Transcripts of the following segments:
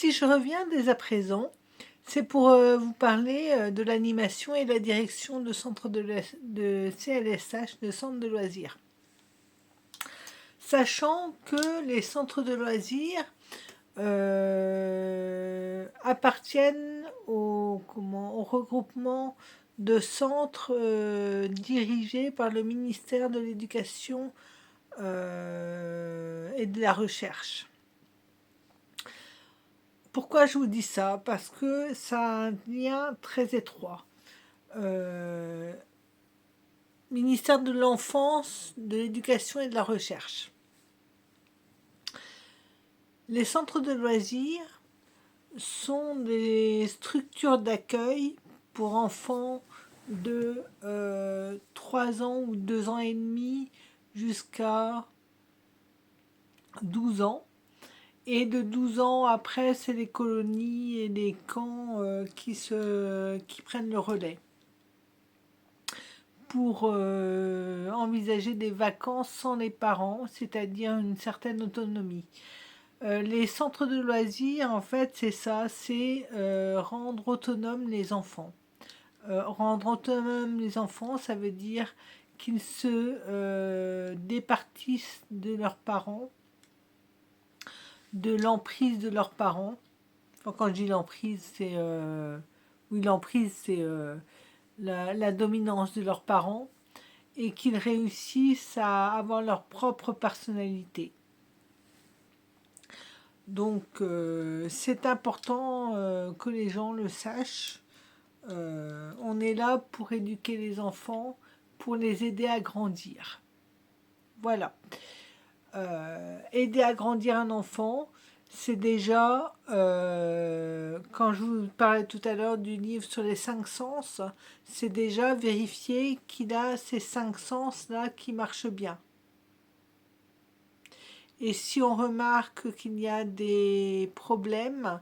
Si je reviens dès à présent, c'est pour vous parler de l'animation et de la direction de centre de CLSH, de centre de loisirs. Sachant que les centres de loisirs appartiennent au regroupement de centres dirigés par le ministère de l'Éducation et de la Recherche. Pourquoi je vous dis ça? Parce que ça a un lien très étroit. Ministère de l'Enfance, de l'Éducation et de la Recherche. Les centres de loisirs sont des structures d'accueil pour enfants de 3 ans ou 2 ans et demi jusqu'à 12 ans. Et de 12 ans après, c'est les colonies et les camps qui prennent le relais pour envisager des vacances sans les parents, c'est-à-dire une certaine autonomie. Les centres de loisirs, en fait, c'est ça, c'est rendre autonomes les enfants. Rendre autonomes les enfants, ça veut dire qu'ils se départissent de leurs parents, de l'emprise de leurs parents. Enfin, quand je dis l'emprise, c'est oui, l'emprise, c'est la dominance de leurs parents, et qu'ils réussissent à avoir leur propre personnalité. Donc c'est important que les gens le sachent. On est là pour éduquer les enfants, pour les aider à grandir. Voilà. Aider à grandir un enfant, c'est déjà, quand je vous parlais tout à l'heure du livre sur les 5 sens, c'est déjà vérifier qu'il a ces 5 sens-là qui marchent bien. Et si on remarque qu'il y a des problèmes,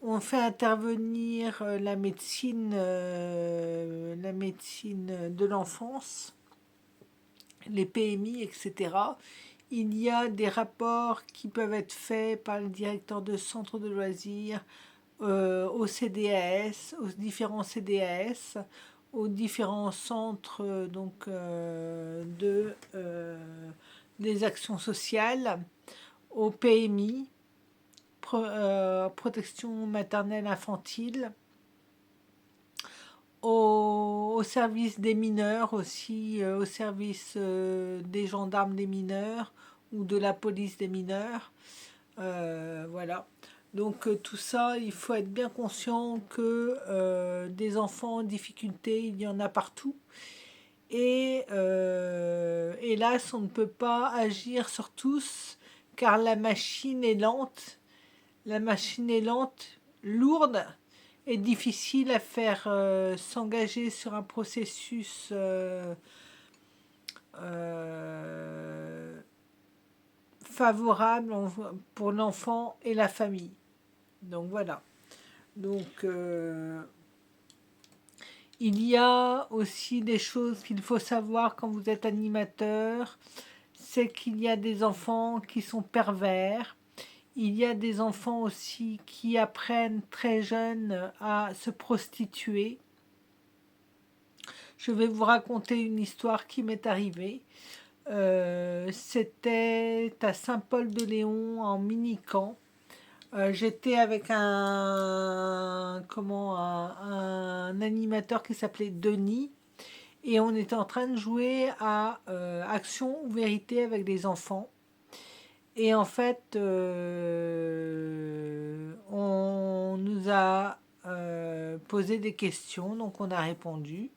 on fait intervenir la médecine de l'enfance, les PMI, etc. Il y a des rapports qui peuvent être faits par le directeur de centre de loisirs, au CDAS, aux différents CDAS, aux différents centres des actions sociales, au PMI, protection maternelle infantile, au service des mineurs aussi, au service des gendarmes des mineurs ou de la police des mineurs. Voilà. Donc tout ça, il faut être bien conscient que des enfants en difficulté, il y en a partout. Et hélas, on ne peut pas agir sur tous, car la machine est lente. La machine est lente, lourde et difficile à faire s'engager sur un processus favorable pour l'enfant et la famille. Donc voilà. Donc il y a aussi des choses qu'il faut savoir quand vous êtes animateur, c'est qu'il y a des enfants qui sont pervers. Il y a des enfants aussi qui apprennent très jeunes à se prostituer. Je vais vous raconter une histoire qui m'est arrivée. C'était à Saint-Paul-de-Léon en mini-camp. J'étais avec un animateur qui s'appelait Denis, et on était en train de jouer à Action ou Vérité avec des enfants. Et en fait, on nous a posé des questions, donc on a répondu.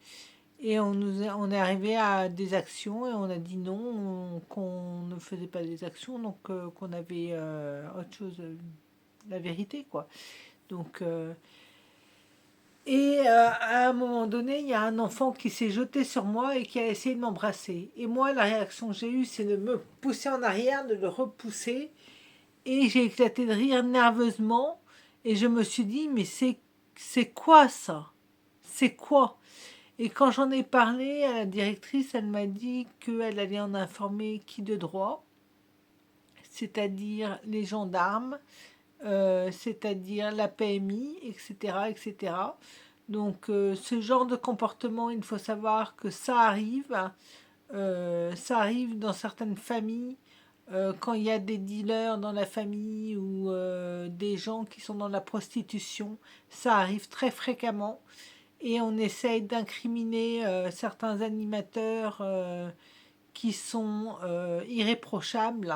Et on est arrivé à des actions et on a dit non, qu'on ne faisait pas des actions, donc qu'on avait autre chose, la vérité, quoi. Donc, à un moment donné, il y a un enfant qui s'est jeté sur moi et qui a essayé de m'embrasser. Et moi, la réaction que j'ai eue, c'est de me pousser en arrière, de le repousser. Et j'ai éclaté de rire nerveusement. Et je me suis dit, mais c'est quoi ça? C'est quoi? Et quand j'en ai parlé à la directrice, elle m'a dit qu'elle allait en informer qui de droit, c'est-à-dire les gendarmes, c'est-à-dire la PMI, etc., etc. Donc, ce genre de comportement, il faut savoir que ça arrive dans certaines familles, quand il y a des dealers dans la famille ou des gens qui sont dans la prostitution, ça arrive très fréquemment et on essaye d'incriminer certains animateurs qui sont irréprochables,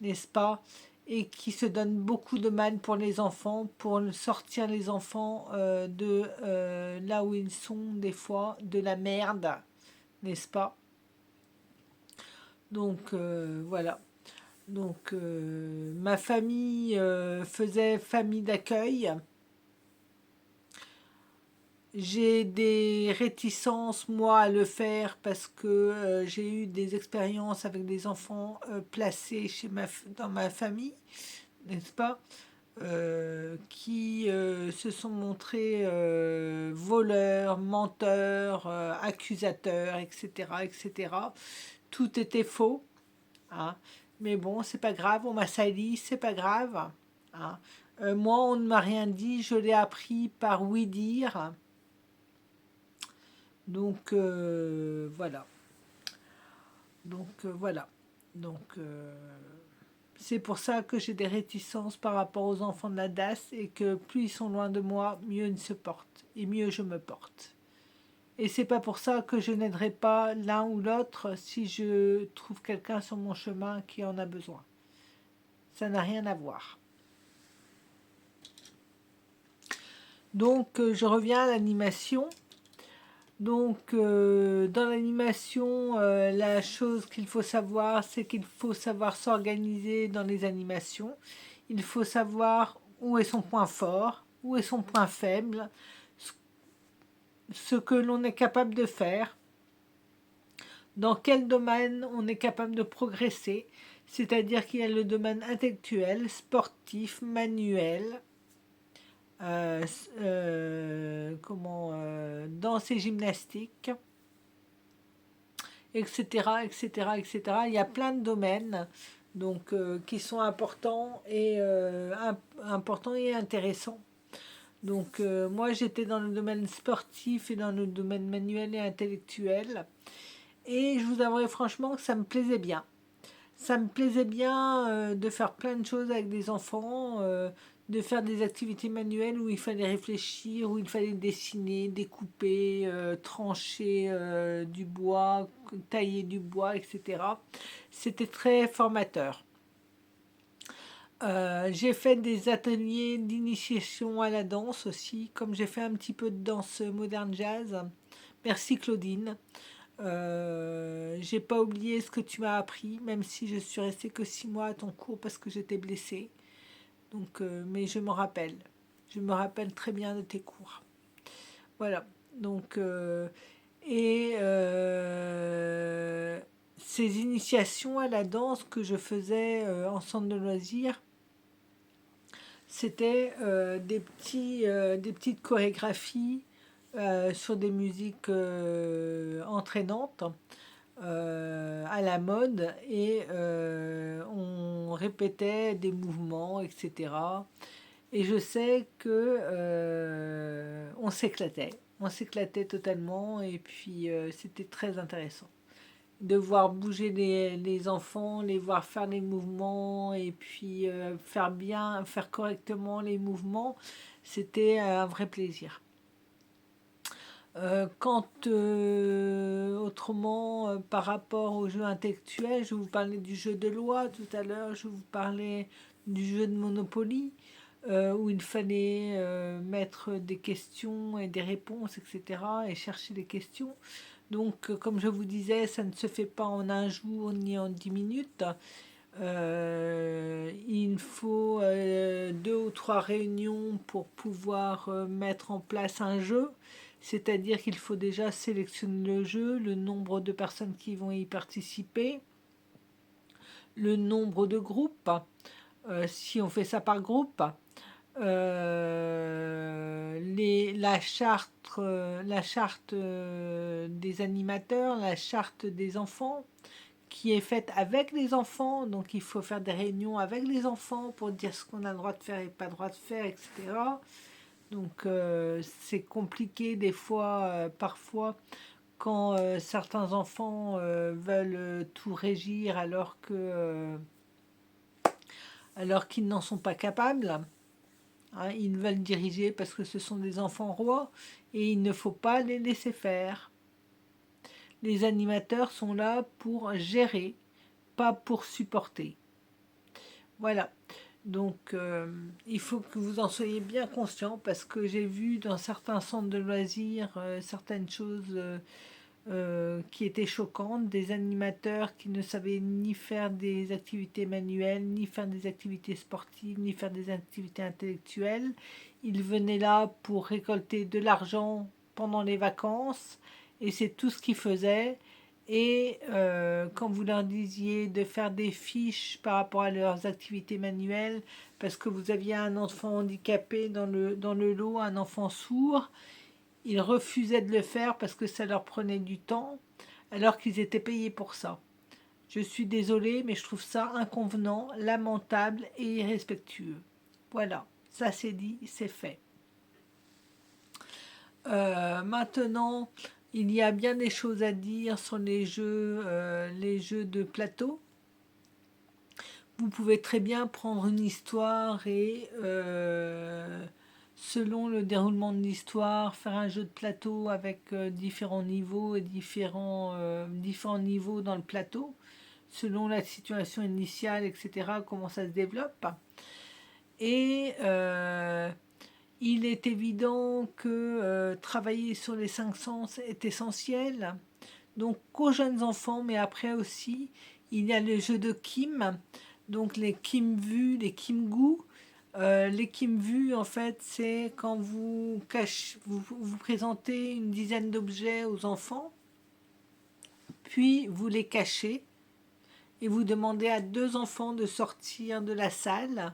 n'est-ce pas, et qui se donnent beaucoup de mal pour les enfants, pour sortir les enfants de là où ils sont, des fois, de la merde, n'est-ce pas? Donc voilà. Donc ma famille faisait famille d'accueil. J'ai des réticences, moi, à le faire parce que j'ai eu des expériences avec des enfants placés dans ma famille, n'est-ce pas? Qui se sont montrés voleurs, menteurs, accusateurs, etc., etc. Tout était faux, hein. Mais bon, c'est pas grave, on m'a sali, c'est pas grave, hein. Moi, on ne m'a rien dit, je l'ai appris par oui dire. Donc voilà. Donc voilà. Donc c'est pour ça que j'ai des réticences par rapport aux enfants de la DAS et que plus ils sont loin de moi, mieux ils se portent et mieux je me porte. Et c'est pas pour ça que je n'aiderai pas l'un ou l'autre si je trouve quelqu'un sur mon chemin qui en a besoin. Ça n'a rien à voir. Donc je reviens à l'animation. Donc dans l'animation, la chose qu'il faut savoir, c'est qu'il faut savoir s'organiser dans les animations. Il faut savoir où est son point fort, où est son point faible, ce que l'on est capable de faire, dans quel domaine on est capable de progresser, c'est-à-dire qu'il y a le domaine intellectuel, sportif, manuel, danse et gymnastique, etc., etc., etc. Il y a plein de domaines donc, qui sont importants et intéressants. Donc moi j'étais dans le domaine sportif et dans le domaine manuel et intellectuel. Et je vous avouerai franchement que ça me plaisait bien. Ça me plaisait bien de faire plein de choses avec des enfants, de faire des activités manuelles où il fallait réfléchir, où il fallait dessiner, découper, trancher du bois, tailler du bois, etc. C'était très formateur. J'ai fait des ateliers d'initiation à la danse aussi, comme j'ai fait un petit peu de danse moderne jazz. Merci Claudine. J'ai pas oublié ce que tu m'as appris, même si je suis restée que 6 mois à ton cours parce que j'étais blessée. Donc, mais je me rappelle. Je me rappelle très bien de tes cours. Voilà. Donc, et ces initiations à la danse que je faisais en centre de loisirs, c'était des petites chorégraphies sur des musiques entraînantes à la mode et on répétait des mouvements, etc. Et je sais que on s'éclatait totalement et puis c'était très intéressant de voir bouger les enfants, les voir faire les mouvements et puis faire correctement les mouvements, c'était un vrai plaisir. Autrement, par rapport au jeu intellectuel, je vous parlais du jeu de loi tout à l'heure, je vous parlais du jeu de Monopoly, où il fallait mettre des questions et des réponses, etc., et chercher des questions. Donc, comme je vous disais, ça ne se fait pas en un jour ni en 10 minutes. Il faut 2 ou 3 réunions pour pouvoir mettre en place un jeu. C'est-à-dire qu'il faut déjà sélectionner le jeu, le nombre de personnes qui vont y participer, le nombre de groupes, si on fait ça par groupe, la charte des animateurs, la charte des enfants, qui est faite avec les enfants, donc il faut faire des réunions avec les enfants pour dire ce qu'on a le droit de faire et pas le droit de faire, etc. Donc c'est compliqué des fois, parfois, quand certains enfants veulent tout régir alors qu'ils n'en sont pas capables. Hein, ils veulent diriger parce que ce sont des enfants rois et il ne faut pas les laisser faire. Les animateurs sont là pour gérer, pas pour supporter. Voilà. Donc, il faut que vous en soyez bien conscient parce que j'ai vu dans certains centres de loisirs certaines choses qui étaient choquantes, des animateurs qui ne savaient ni faire des activités manuelles, ni faire des activités sportives, ni faire des activités intellectuelles. Ils venaient là pour récolter de l'argent pendant les vacances et c'est tout ce qu'ils faisaient. Et quand vous leur disiez de faire des fiches par rapport à leurs activités manuelles, parce que vous aviez un enfant handicapé dans le lot, un enfant sourd, ils refusaient de le faire parce que ça leur prenait du temps, alors qu'ils étaient payés pour ça. Je suis désolée, mais je trouve ça inconvenant, lamentable et irrespectueux. Voilà, ça c'est dit, c'est fait. Maintenant, il y a bien des choses à dire sur les jeux de plateau. Vous pouvez très bien prendre une histoire et, selon le déroulement de l'histoire, faire un jeu de plateau avec différents niveaux et différents niveaux dans le plateau, selon la situation initiale, etc., comment ça se développe. Et il est évident que travailler sur les 5 sens est essentiel. Donc aux jeunes enfants, mais après aussi, il y a le jeu de Kim, donc les Kim Vu, les Kim Gu. Les Kim Vu, en fait, c'est quand vous présentez une dizaine d'objets aux enfants, puis vous les cachez et vous demandez à 2 enfants de sortir de la salle,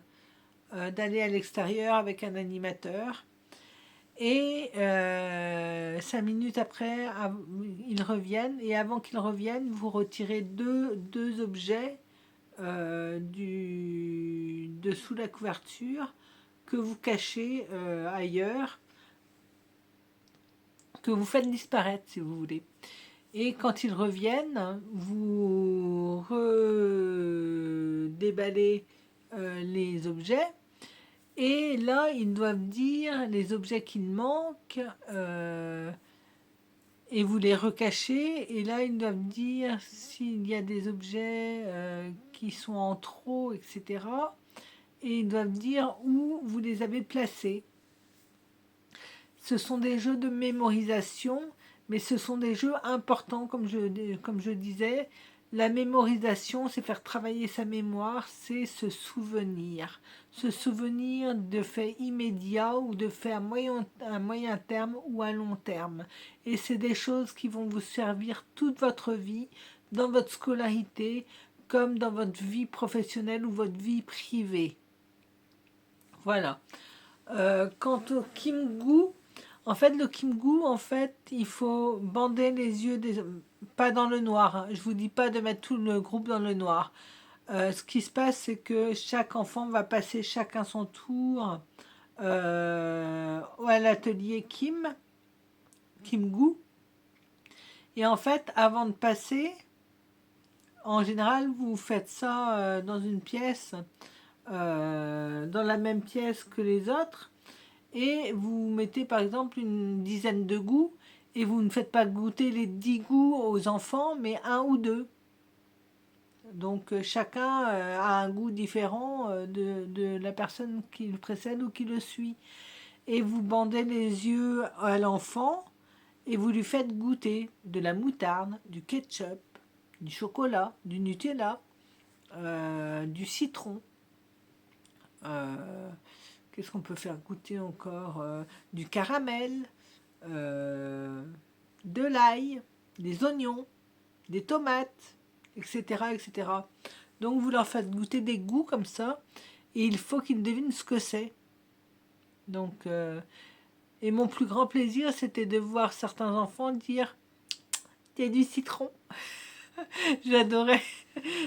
d'aller à l'extérieur avec un animateur. Et 5 minutes après, ils reviennent. Et avant qu'ils reviennent, vous retirez deux objets dessous la couverture que vous cachez ailleurs, que vous faites disparaître si vous voulez. Et quand ils reviennent, vous redéballez les objets. Et là, ils doivent dire les objets qu'il manque et vous les recachez. Et là, ils doivent dire s'il y a des objets qui sont en trop, etc. Et ils doivent dire où vous les avez placés. Ce sont des jeux de mémorisation, mais ce sont des jeux importants, comme je disais. La mémorisation, c'est faire travailler sa mémoire, c'est se souvenir. Se souvenir de faits immédiats ou de faits à moyen terme ou à long terme. Et c'est des choses qui vont vous servir toute votre vie, dans votre scolarité, comme dans votre vie professionnelle ou votre vie privée. Voilà. Quant au Kimgu, en fait, le Kimgu, en fait, il faut bander les yeux, pas dans le noir. Hein. Je vous dis pas de mettre tout le groupe dans le noir. Ce qui se passe, c'est que chaque enfant va passer chacun son tour à l'atelier Kimgu. Et en fait, avant de passer, en général, vous faites ça dans une pièce, dans la même pièce que les autres. Et vous mettez par exemple une dizaine de goûts et vous ne faites pas goûter les 10 goûts aux enfants, mais un ou deux. Donc chacun a un goût différent de la personne qui le précède ou qui le suit. Et vous bandez les yeux à l'enfant et vous lui faites goûter de la moutarde, du ketchup, du chocolat, du Nutella, du citron. Qu'est-ce qu'on peut faire goûter encore du caramel, de l'ail, des oignons, des tomates, etc., etc. Donc vous leur faites goûter des goûts comme ça, et il faut qu'ils devinent ce que c'est. Donc, et mon plus grand plaisir, c'était de voir certains enfants dire « il y a du citron ». J'adorais,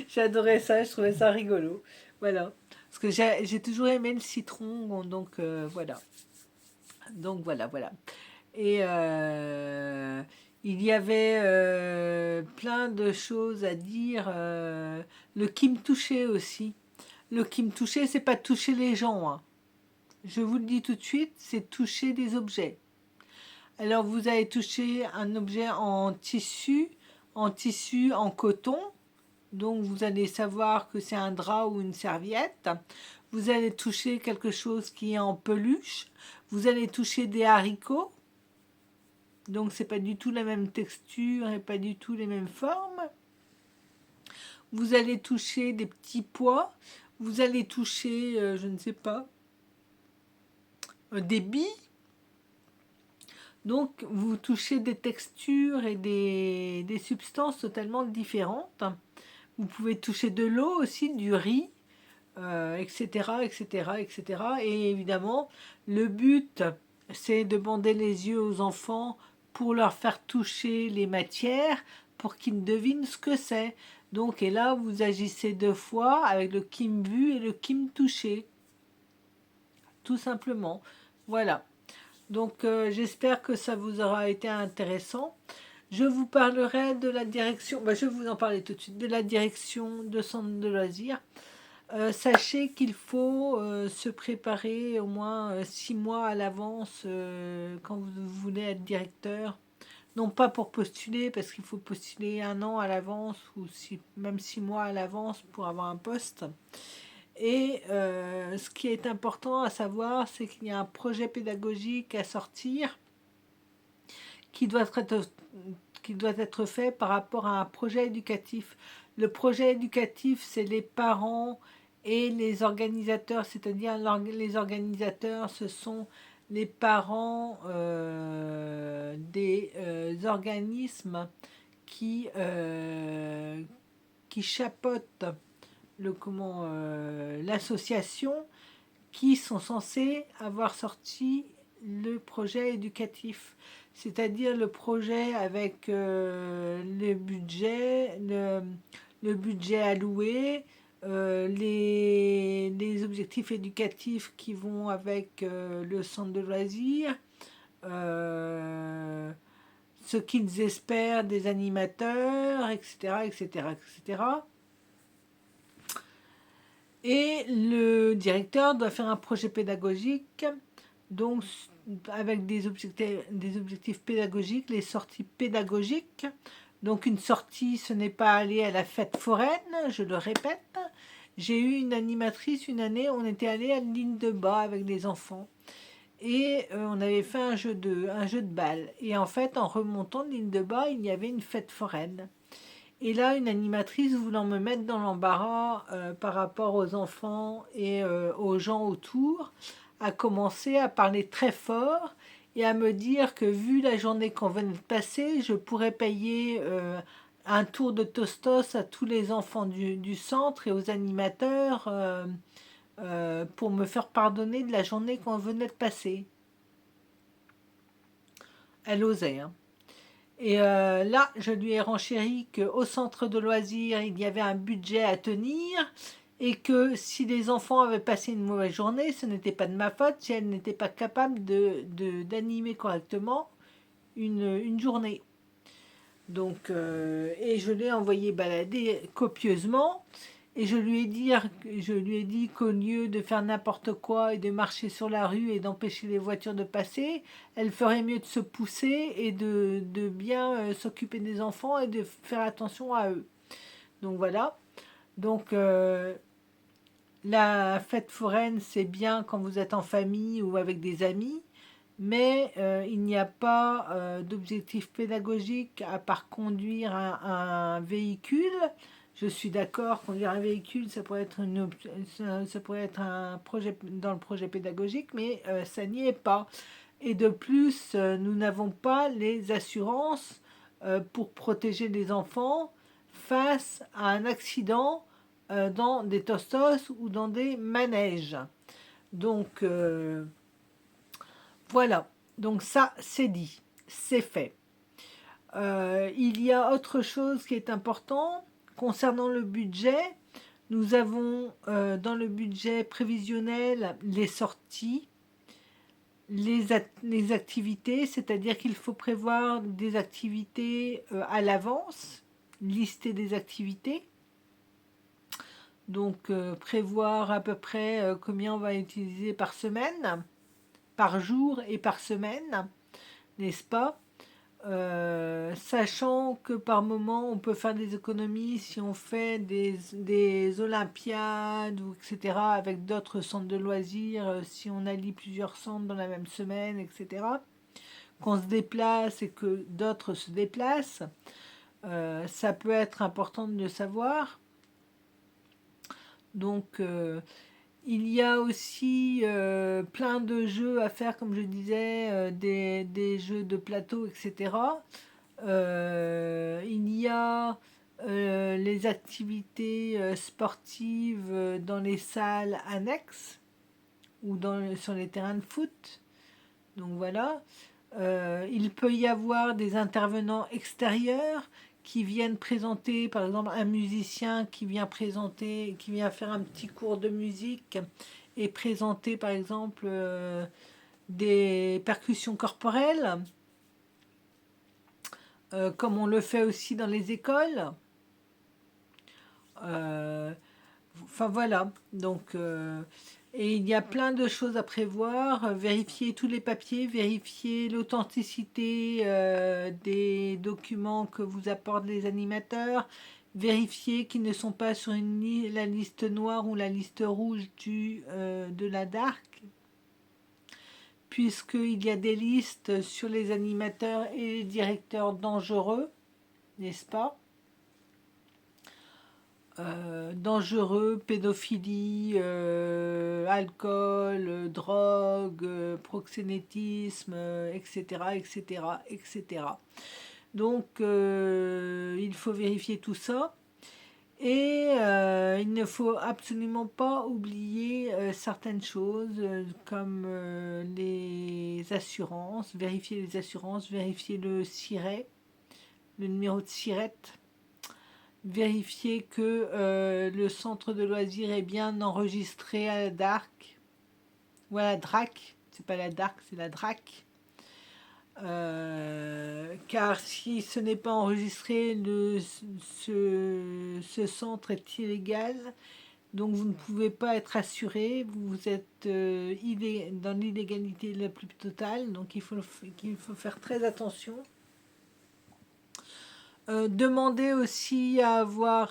j'adorais ça, je trouvais ça rigolo. Voilà. Parce que j'ai toujours aimé le citron, bon, donc voilà. Donc voilà, voilà. Et il y avait plein de choses à dire. Le qui me touchait aussi. Le qui me touchait, c'est pas toucher les gens, hein. Je vous le dis tout de suite, c'est toucher des objets. Alors vous allez toucher un objet en tissu, en coton. Donc vous allez savoir que c'est un drap ou une serviette. Vous allez toucher quelque chose qui est en peluche. Vous allez toucher des haricots. Donc c'est pas du tout la même texture et pas du tout les mêmes formes. Vous allez toucher des petits pois. Vous allez toucher, je ne sais pas, des billes. Donc vous touchez des textures et des substances totalement différentes. Vous pouvez toucher de l'eau aussi, du riz, etc., etc., etc. Et évidemment, le but, c'est de bander les yeux aux enfants pour leur faire toucher les matières, pour qu'ils devinent ce que c'est. Donc, et là, vous agissez deux fois avec le kim vu et le kim touché. Tout simplement. Voilà. Donc, j'espère que ça vous aura été intéressant. Je vous parlerai de la direction, je vais vous en parler tout de suite, de la direction de centre de loisirs. Sachez qu'il faut se préparer au moins 6 mois à l'avance quand vous voulez être directeur. Non pas pour postuler, parce qu'il faut postuler 1 an à l'avance ou même 6 mois à l'avance pour avoir un poste. Et ce qui est important à savoir, c'est qu'il y a un projet pédagogique à sortir qui doit être fait par rapport à un projet éducatif. Le projet éducatif, c'est les parents et les organisateurs, c'est-à-dire les organisateurs, ce sont les parents des organismes qui chapeautent l'association, qui sont censés avoir sorti le projet éducatif, c'est-à-dire le projet avec le budget alloué, les objectifs éducatifs qui vont avec le centre de loisirs, ce qu'ils espèrent des animateurs, etc., etc., etc. Et le directeur doit faire un projet pédagogique, donc avec des objectifs pédagogiques, les sorties pédagogiques. Donc une sortie, ce n'est pas aller à la fête foraine, je le répète. J'ai eu une animatrice une année, on était allé à l'île de Bas avec des enfants. Et on avait fait un jeu de balle. Et en fait, en remontant de l'île de Bas, il y avait une fête foraine. Et là, une animatrice voulant me mettre dans l'embarras par rapport aux enfants et aux gens autour, a commencé à parler très fort et à me dire que vu la journée qu'on venait de passer, je pourrais payer un tour de tostos à tous les enfants du centre et aux animateurs pour me faire pardonner de la journée qu'on venait de passer. Elle osait, hein. Et là, je lui ai renchéri qu'au centre de loisirs, il y avait un budget à tenir et que si les enfants avaient passé une mauvaise journée, ce n'était pas de ma faute si elles n'étaient pas capables d'animer correctement une journée. Donc, et je l'ai envoyé balader copieusement. Et je lui ai dit qu'au lieu de faire n'importe quoi et de marcher sur la rue et d'empêcher les voitures de passer, elle ferait mieux de se pousser et de bien s'occuper des enfants et de faire attention à eux. Donc voilà. Donc la fête foraine, c'est bien quand vous êtes en famille ou avec des amis, mais il n'y a pas d'objectif pédagogique à part conduire un véhicule. Je suis d'accord, conduire un véhicule, ça pourrait être un projet dans le projet pédagogique, mais ça n'y est pas. Et de plus, nous n'avons pas les assurances pour protéger les enfants face à un accident dans des tostos ou dans des manèges. Donc voilà, donc ça c'est dit, c'est fait. Il y a autre chose qui est important concernant le budget. Nous avons dans le budget prévisionnel les sorties, les activités, c'est-à-dire qu'il faut prévoir des activités à l'avance, lister des activités. Donc prévoir à peu près combien on va utiliser par semaine, par jour et par semaine, n'est-ce pas? Sachant que par moment on peut faire des économies si on fait des olympiades ou etc. avec d'autres centres de loisirs, si on allie plusieurs centres dans la même semaine, etc. Qu'on se déplace et que d'autres se déplacent, ça peut être important de le savoir. Donc il y a aussi plein de jeux à faire, comme je disais, des jeux de plateau, etc. Il y a les activités sportives dans les salles annexes ou sur les terrains de foot. Donc voilà. Il peut y avoir des intervenants extérieurs qui viennent présenter, par exemple un musicien qui vient présenter, qui vient faire un petit cours de musique et présenter par exemple des percussions corporelles, comme on le fait aussi dans les écoles. Enfin voilà, donc et il y a plein de choses à prévoir, vérifier tous les papiers, vérifier l'authenticité des documents que vous apportent les animateurs, vérifier qu'ils ne sont pas sur la liste noire ou la liste rouge de la DARC, puisqu'il y a des listes sur les animateurs et les directeurs dangereux, n'est-ce pas? Dangereux, pédophilie, alcool, drogue, proxénétisme, etc., etc., etc. Donc, il faut vérifier tout ça. Et il ne faut absolument pas oublier certaines choses comme les assurances, vérifier les assurances, vérifier le SIRET, le numéro de SIRET, vérifier que le centre de loisirs est bien enregistré à la DARC ou à la DRAC, c'est pas la DARC, c'est la DRAC. Car si ce n'est pas enregistré, ce centre est illégal, donc vous ne pouvez pas être assuré, vous êtes dans l'illégalité la plus totale, donc il faut faire très attention. Demander aussi à avoir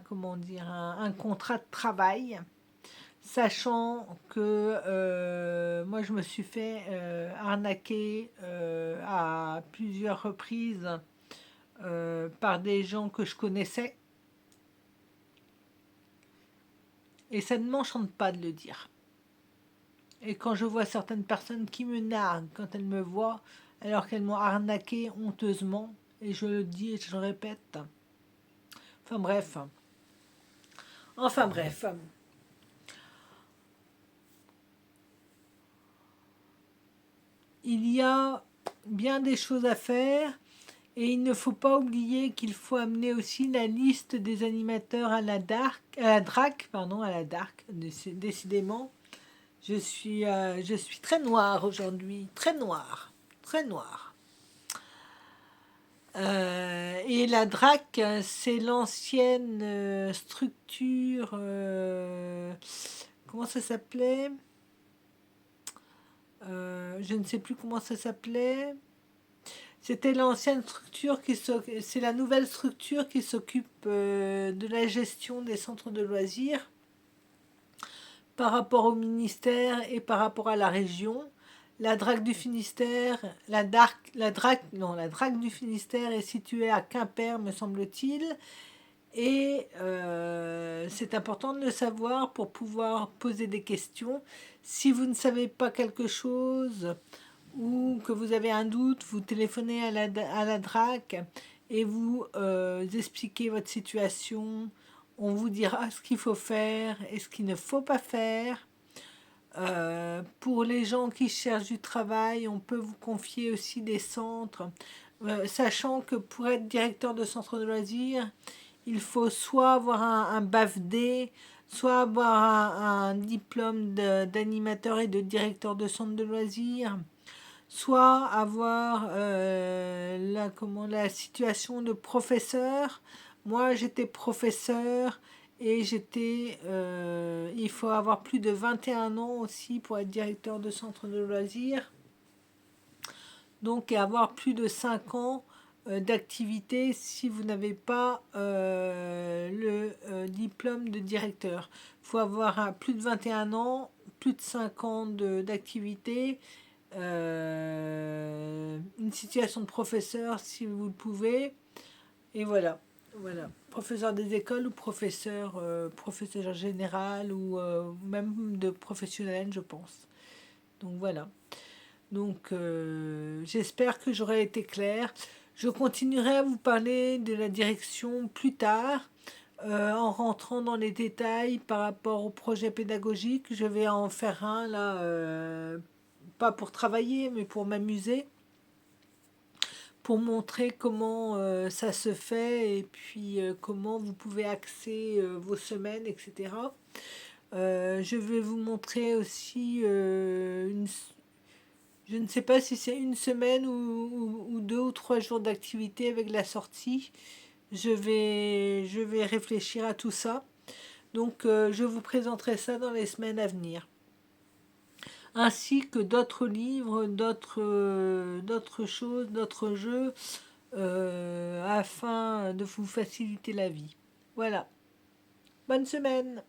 comment dire, un contrat de travail, sachant que moi je me suis fait arnaquer à plusieurs reprises par des gens que je connaissais, et ça ne m'enchante pas de le dire. Et quand je vois certaines personnes qui me narguent quand elles me voient, alors qu'elles m'ont arnaqué honteusement, et je le dis et je le répète. Enfin bref. Enfin bref. Il y a bien des choses à faire, et il ne faut pas oublier qu'il faut amener aussi la liste des animateurs à la DRAC, pardon, à la DARC, décidément. Je suis très noire aujourd'hui, très noire, très noire. Et la DRAC, c'est l'ancienne structure. Comment ça s'appelait? Je ne sais plus comment ça s'appelait. C'était l'ancienne structure c'est la nouvelle structure qui s'occupe de la gestion des centres de loisirs par rapport au ministère et par rapport à la région. La DRAC du Finistère, la DRAC du Finistère est située à Quimper, me semble-t-il. Et c'est important de le savoir pour pouvoir poser des questions. Si vous ne savez pas quelque chose ou que vous avez un doute, vous téléphonez à la DRAC et vous expliquez votre situation. On vous dira ce qu'il faut faire et ce qu'il ne faut pas faire pour les gens qui cherchent du travail, on peut vous confier aussi des centres, sachant que pour être directeur de centre de loisirs, il faut soit avoir un BAFD, soit avoir un diplôme d'animateur et de directeur de centre de loisirs, soit avoir la situation de professeur. Moi, j'étais professeur et il faut avoir plus de 21 ans aussi pour être directeur de centre de loisirs. Donc, et avoir plus de 5 ans d'activité si vous n'avez pas le diplôme de directeur. Il faut avoir plus de 21 ans, plus de 5 ans d'activité, une situation de professeur si vous le pouvez, et voilà. Voilà, professeur des écoles ou professeur général ou même de professionnel, je pense. Donc voilà. Donc j'espère que j'aurai été claire. Je continuerai à vous parler de la direction plus tard, en rentrant dans les détails par rapport au projet pédagogique. Je vais en faire un là, pas pour travailler, mais pour m'amuser, pour montrer comment ça se fait et puis comment vous pouvez axer vos semaines, etc. Je vais vous montrer aussi je ne sais pas si c'est une semaine ou 2 ou 3 jours d'activité avec la sortie. Je vais réfléchir à tout ça. Donc je vous présenterai ça dans les semaines à venir. Ainsi que d'autres livres, d'autres choses, d'autres jeux, afin de vous faciliter la vie. Voilà. Bonne semaine!